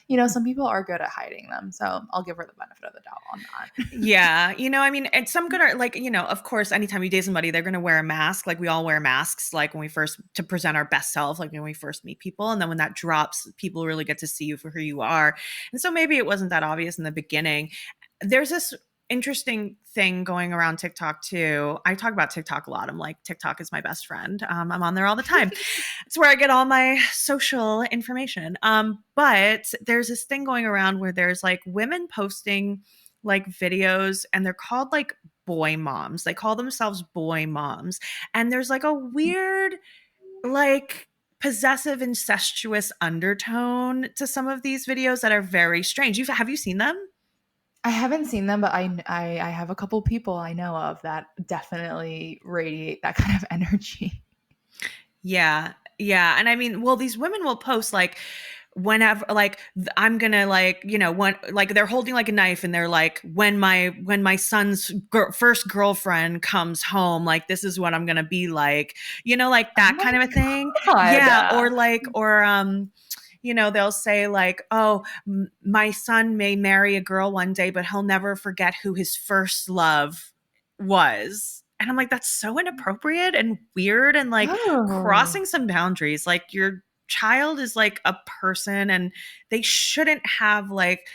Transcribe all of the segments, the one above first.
But, some people are good at hiding them, so I'll give her the benefit of the doubt on that. Yeah, I mean, and some good are like, of course, anytime you date somebody, they're gonna wear a mask. Like we all wear masks, like when we first to present our best self, like when we first meet people, and then when that drops, people really get to see you for who you are. And so maybe it wasn't that obvious in the beginning. There's this interesting thing going around TikTok too. I talk about TikTok a lot. I'm like, TikTok is my best friend. I'm on there all the time. It's where I get all my social information. But there's this thing going around where there's like women posting like videos and they're called like boy moms. They call themselves boy moms. And there's like a weird, like, possessive incestuous undertone to some of these videos that are very strange. Have you seen them? I haven't seen them, but I have a couple people I know of that definitely radiate that kind of energy. Yeah. Yeah. And I mean, well, these women will post like whenever like I'm gonna like, when like they're holding like a knife and they're like, when my son's first girlfriend comes home, like this is what I'm gonna be like Oh that my kind of a thing. god. Yeah. Or they'll say like, oh, my son may marry a girl one day, but he'll never forget who his first love was. And I'm like, that's so inappropriate and weird and like Oh. crossing some boundaries. Like your child is like a person and they shouldn't have like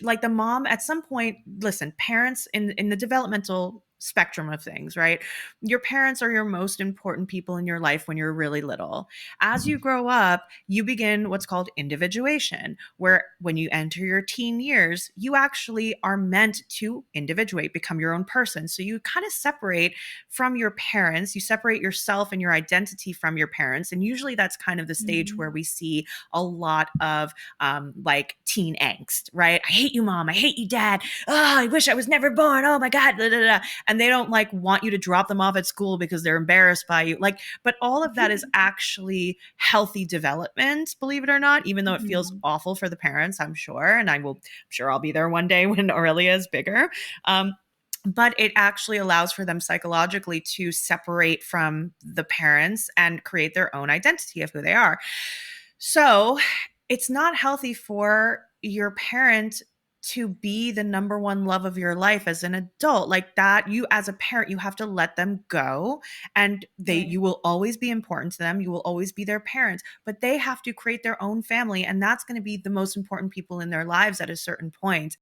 like the mom at some point. Listen, parents in the developmental spectrum of things, right? Your parents are your most important people in your life when you're really little. As you grow up, you begin what's called individuation, where when you enter your teen years, you actually are meant to individuate, become your own person. So you kind of separate from your parents, you separate yourself and your identity from your parents. And usually that's kind of the stage where Mhm. we see a lot of like teen angst, right? I hate you, mom. I hate you, dad. Oh, I wish I was never born. Oh my God. Da, da, da. And they don't like want you to drop them off at school because they're embarrassed by you. Like, but all of that is actually healthy development, believe it or not, even though it feels Mhm. awful for the parents, I'm sure. And I'm sure I'll be there one day when Aurelia is bigger. Um, but it actually allows for them psychologically to separate from the parents and create their own identity of who they are. So it's not healthy for your parent to be the number one love of your life as an adult. Like that, you as a parent, you have to let them go, and Right. you will always be important to them. You will always be their parents, but they have to create their own family, and that's going to be the most important people in their lives at a certain point.